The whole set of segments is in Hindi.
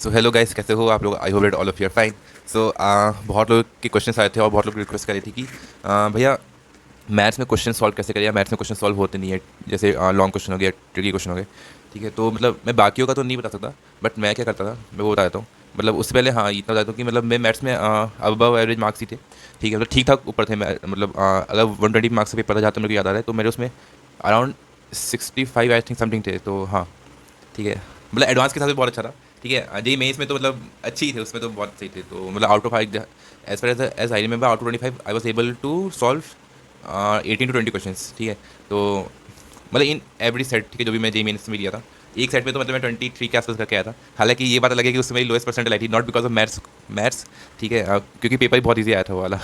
सो हेलो गाइस, कैसे हो आप लोग? I hope that all of you are fine. So बहुत लोग के क्वेश्चन आए थे और बहुत लोग रिक्वेस्ट कर रही थी कि भैया मैथ्स में क्वेश्चन सॉल्व कैसे करें, या मैथ्स में क्वेश्चन सॉल्व होते नहीं है, जैसे लॉन्ग क्वेश्चन हो गया, ट्रिकी क्वेश्चन हो गए। ठीक है, तो मतलब मैं बाकियों का तो नहीं बता सकता, बट मैं क्या करता था मैं वो बता देता हूँ। मतलब उससे पहले हाँ इतना बताता हूँ कि मतलब मैं मैथ्स में अबव एवरेज मार्क्स ही थे। ठीक है, मतलब ठीक ठाक ऊपर थे। मैं मतलब अगर 120 मार्क्स का पेपर था जहाँ तक मेरे को याद आ रहा है, तो मेरे उसमें अराउंड 65 आई थिंक समथिंग थे, तो हाँ। ठीक है, मतलब एडवांस के साथ भी बहुत अच्छा था। ठीक है, जेई मेंस में तो मतलब अच्छी ही थे, उसमें तो बहुत सही थे। तो मतलब out of five, as far as I remember, out of 25 I was able to solve 18 to 20 question. ठीक है, तो मतलब इन एवरी सेट, ठीक है, जो भी मैं जेई मेंस में लिया था, एक सेट में तो मतलब मैं 23 के आसपास करके आया था। हालांकि ये बात अलग है कि उसमें मेरी लोएस्ट परसेंटेज आई थी, नॉट बिकॉज ऑफ मैथ्स। ठीक है, क्योंकि पेपर ही बहुत ईजी आया था वो वाला।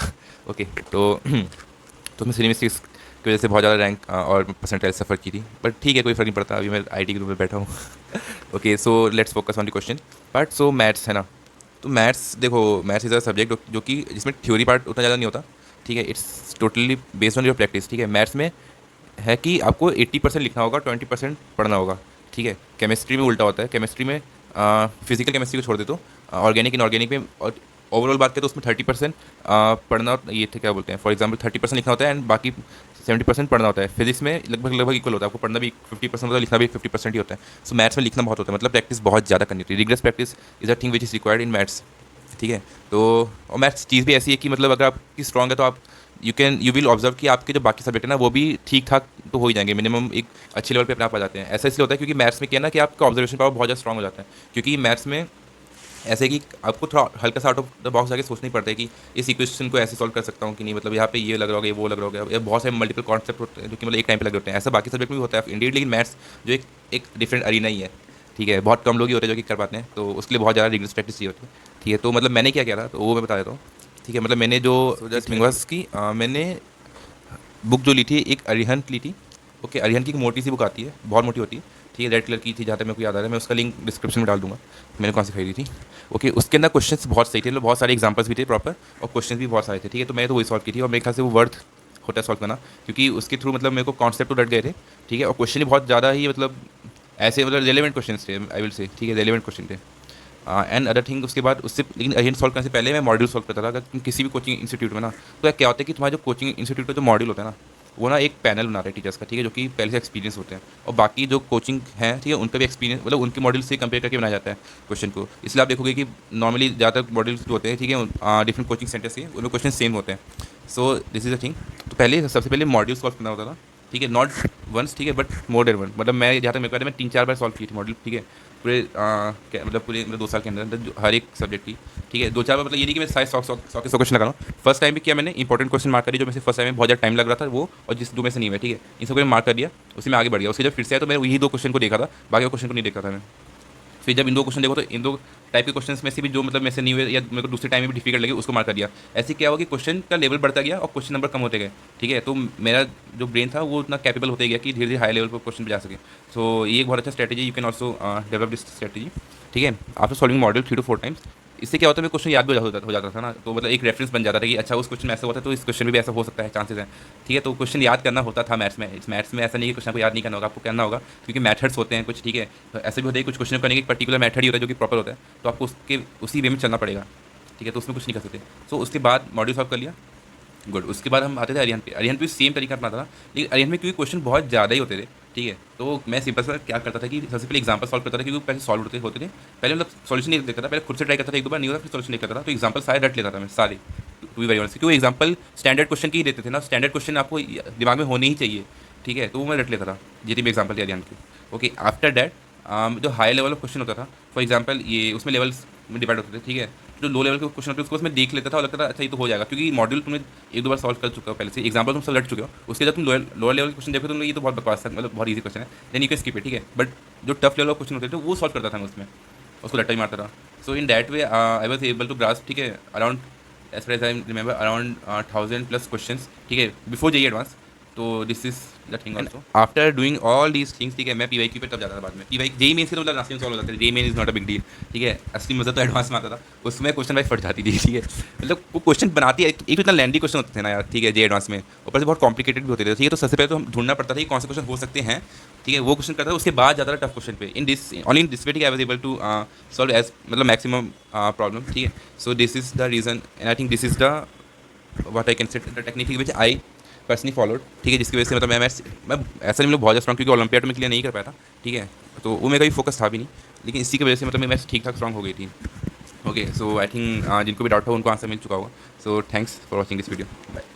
ओके, तो तो उसमें सिली मिस्टेक्स की वजह से बहुत ज़्यादा रैंक और परसेंटेज सफ़र की थी, बट ठीक है, कोई फ़र्क नहीं पड़ता, अभी मैं आईटी के रूम में बैठा हूँ। Okay, so let's focus on the question part. So maths है ना, तो मैथ्स देखो, मैथ्स इज़ अ सब्जेक्ट जो कि जिसमें थ्योरी पार्ट उतना ज़्यादा नहीं होता। ठीक है, it's totally based on your practice. ठीक है, मैथ्स में है कि आपको 80% लिखना होगा, 20% पढ़ना होगा। ठीक है, केमिस्ट्री में उल्टा होता है। केमिस्ट्री में फिजिकल केमिस्ट्री को छोड़ दे तो ऑर्गेनिक इनऑर्गेनिक में, और ओवरऑल बात करें तो उसमें 30% पढ़ना, ये थे क्या बोलते हैं, फॉर एग्जाम्पल 30% लिखना होता है एंड बाकी 70% पढ़ना होता है। फिजिक्स में लगभग लगभग इक्वल होता है, आपको पढ़ना भी 50% होता है, लिखना भी 50% ही होता है। सो मैथ्स में लिखना बहुत होता है, मतलब प्रैक्टिस बहुत ज़्यादा करनी होती है। Rigorous practice is a thing which is required in maths. ठीक है, तो और मैथ्स चीज़ भी ऐसी है कि मतलब अगर आपकी स्ट्रॉन्ग है तो आप यू विल ऑब्जर्व कि आपके जो बाकी सब्जेक्ट है ना वो भी ठीक ठाक तो हो ही जाएंगे, मिनिमम एक अच्छे लेवल पे अपने आप आ जाते हैं। ऐसा इसलिए होता है क्योंकि मैथ्स में क्या है ना कि आपका ऑब्जर्वेशन पावर बहुत ज़्यादा स्ट्रॉन्ग हो जाता है। क्योंकि मैथ्स में ऐसे है कि आपको थोड़ा हल्का सा आउट ऑफ द बॉक्स जाके सोचना ही पड़ता है कि इस इक्वेशन को ऐसे सॉल्व कर सकता हूँ कि नहीं, मतलब यहाँ पे ये लग रहा होगा, ये वो लग रहा होगा, ये बहुत सारे मल्टीपल कॉन्सेप्ट होते हैं जो कि मतलब एक टाइम पे लगे होते हैं। ऐसा बाकी सब्जेक्ट में भी होता है इंडीड, लेकिन मैथ्स जो एक डिफरेंट अरीना ही है। ठीक है, बहुत कम लोग ही होते हैं जो कि कर पाते हैं, तो उसके लिए बहुत ज़्यादा रिग्रेस प्रैक्टिस चाहिए होती है। ठीक है, तो मतलब मैंने क्या किया था तो वो मैं बता देता हूँ। ठीक है, मतलब मैंने जो थिंग वाज कि मैंने बुक जो ली थी एक अरिहंत ली थी। ओके, अरिहंत की एक मोटी सी बुक आती है, बहुत मोटी होती है। ठीक है, रेड कलर की थी जहाँ तक मेरे को याद आ रहा है, मैं उसका लिंक डिस्क्रिप्शन में डाल दूंगा, मैंने कौन सी खरीदी थी। ओके, उसके अंदर क्वेश्चंस बहुत सही थे, मतलब बहुत सारे एग्जांपल्स भी थे प्रॉपर, और क्वेश्चंस भी बहुत सारे थे। ठीक है, तो मैंने तो वही सॉल्व की थी और मेरे ख्याल से वो वर्थ होता है सॉल्व करना, क्योंकि उसके थ्रू मतलब मेरे को कॉन्सेप्ट तो रट गए थे। ठीक है, और क्वेश्चन भी बहुत ज़्यादा ही मतलब ऐसे मतलब रेलिवेंट क्वेश्चन थे, आई विल से। ठीक है, रेलिवेंट क्वेश्चन थे एंड अदर थिंग। उसके बाद उससे, लेकिन अरिहंत सॉल्व करने से पहले मैं मॉड्यूल सॉल्व करता था। अगर तुम किसी भी कोचिंग इंस्टीट्यूट में ना, तो क्या होता है कि तुम्हारा जो कोचिंग इंस्टीट्यूट का जो मॉड्यूल होता है ना, वो ना एक पैनल बनाते हैं टीचर्स का। ठीक है, जो कि पहले से एक्सपीरियंस होते हैं, और बाकी जो कोचिंग है, ठीक है, उनका भी एक्सपीरियंस, मतलब उनके मॉडल से कंपेयर करके बनाया जाता है क्वेश्चन को। इसलिए आप देखोगे कि नॉर्मली ज़्यादातर मॉडल्स जो होते हैं, ठीक है, डिफरेंट कोचिंग सेंटर से उनमें क्वेश्चन सेम होते हैं। So this is a thing. तो पहले सबसे पहले मॉड्यूल सॉल्व करना होता था। ठीक है, नॉट वंस, ठीक है, बट मोर देन वन। मतलब मैं जहाँ तक मेरे को याद है, मैं 3-4 बार सॉल्व की थी मॉडल। ठीक है, पूरे मतलब पूरे मतलब 2 साल के अंदर हर एक सब्जेक्ट की। ठीक है, 2-4 बार, मतलब ये नहीं कि मैं सारे 100 के 100 क्वेश्चन लगा रहा हूँ। फर्स्ट टाइम भी किया मैंने, इंपॉर्टेंट क्वेश्चन मार्क करी, जो में से फर्स्ट टाइम में बहुत ज़्यादा टाइम लग रहा था वो, और जिस दो में से नहीं हुआ। ठीक है, इन सबको मैं मार्क कर दिया, उसी में आगे बढ़ गया। उसके जब फिर से आया तो मैंने वही 2 क्वेश्चन को देखा था, बाकी क्वेश्चन को नहीं देखा था मैं। फिर जब इन 2 क्वेश्चन देखो तो इन 2 टाइप के क्वेश्चन में से भी जो मतलब मेरे से नहीं हुए या मेरे को दूसरे टाइम में भी डिफिकल्ट लगे, उसको मार्क कर दिया। ऐसे क्या हुआ कि क्वेश्चन का लेवल बढ़ता गया और क्वेश्चन नंबर कम होते गए। ठीक है, तो मेरा जो ब्रेन था वो उतना कैपेबल होते गया कि धीरे धीरे हाई लेवल पर क्वेश्चन पे जा सके। सो ये एक बहुत अच्छा strategy, you can also develop this strategy. ठीक है, after solving model 3 to 4 times, इससे क्या होता है, मेरे क्वेश्चन याद भी हो जाता था ना, तो मतलब एक रेफरेंस बन जाता था कि अच्छा उस क्वेश्चन में ऐसा होता है तो इस क्वेश्चन में भी ऐसा हो सकता है, चांसेस हैं। ठीक है, तो क्वेश्चन याद करना होता था मैथ्स में। इस मैथ्स में ऐसा नहीं कि क्वेश्चन को याद नहीं करना होगा, आपको करना होगा, क्योंकि मेथड्स होते हैं कुछ। ठीक है, तो ऐसे भी होता है कि कुछ क्वेश्चन करने की एक पर्टिकुलर मेथड ही होता है जो कि प्रॉपर होता है, तो आपको उसके उसी वे में चलना पड़ेगा। ठीक है, तो उसमें कुछ नहीं कर सकते। सो उसके बाद मॉड्यूल सॉल्व कर लिया, गुड। उसके बाद हम आते थे अरिहंत पे। अरिहंत पे सेम तरीका अपनाता था, लेकिन अरिहंत में क्योंकि क्वेश्चन बहुत ज़्यादा ही होते थे। ठीक है, तो मैं सिंपल सा क्या करता था कि सबसे पहले एग्जांपल सॉल्व करता था, क्योंकि पहले सॉल्व होते थे। पहले मतलब सॉल्यूशन नहीं देखता था, पहले खुद से ट्राई करता था, 1-2 बार नहीं होता फिर सॉल्यूशन नहीं करता था, तो एग्जांपल सारे रट लेता था मैं सारे, टू बी वेरी ऑनेस्ट, क्योंकि एग्जांपल स्टैंडर्ड क्वेश्चन की ही देते थे ना, स्टैंडर्ड क्वेश्चन आपको दिमाग में होने ही चाहिए। ठीक है, तो वो मैं रट लेता था जितनी भी एग्जाम्पल थे अरिहंत की। ओके, आफ्टर दैट जो हाई लेवल ऑफ क्वेश्चन होता था, फॉर एग्जाम्पल ये उसमें लेवल्स में डिवाइड होते थे। ठीक है, जो लो लेवल के क्वेश्चन होते थे उसको उसमें देख लेता था और लगता था अच्छा ये तो हो जाएगा, क्योंकि मॉड्यूल तुमने 1-2 बार सॉल्व कर चुके हो पहले से, एग्जाम्पल तुम सब लट चुके हो। उसके बाद तुम लोअर लेवल के क्वेश्चन देखो तुम ये तो बहुत बकवास था, मतलब बहुत ईजी क्वेश्चन है, then you can skip it. ठीक है, बट जो टफ लेवल ऑफ क्वेश्चन होते थे वो सॉल्व करता था मैं उसमें, उसको लट्टा ही मारता था। So in that way I was able to grasp, ठीक है, around as far as I remember around 1000+ question. ठीक है, बिफोर जेई एडवांस। तो this is the thing also after doing all these things. ठीक है, मैं पीवाई पे तब जाता था बाद में। पीवाई जेई मेन्स के तो मतलब नासिंग सॉल्व हो जाता है, JEE Main is not a big deal. ठीक है, असली मज़ा तो एडवांस में आता था, उसमें क्वेश्चन भाई फट जाती थी। ठीक है, मतलब वो क्वेश्चन बनाती है, एक तो इतना लैंडी क्वेश्चन होते थे ना यार। ठीक है, जे एडवांस में ऊपर से बहुत कॉम्प्लिकेटेड भी होते थे। ठीक है, तो सबसे पहले तो हम ढूंढना पड़ता था कि कौन से क्वेश्चन हो सकते हैं, ठीक है, वो क्वेश्चन करता था, उसके बाद जाता था टफ क्वेश्चन पे। In this only in this way, ठीक है, I was able to solve as मतलब मैक्सिमम प्रॉब्लम, ठीक है। So this is the reason and I think this is the what I can say the technique which I personally followed, ठीक है, जिसकी वजह से मतलब मैं ऐसा नहीं मतलब बहुत ज़्यादा स्ट्रॉन्ग, क्योंकि ओलंपियाड में क्लियर नहीं कर पाया था, ठीक है, तो वो मेरा भी फोकस था भी नहीं, लेकिन इसी की वजह से मतलब मेरी मैथ्स ठीक ठाक स्ट्रॉन्ग हो गई थी। ओके, सो आई थिंक जिनको भी डाउट था उनको आंसर मिल चुका होगा। So thanks for watching this video, bye.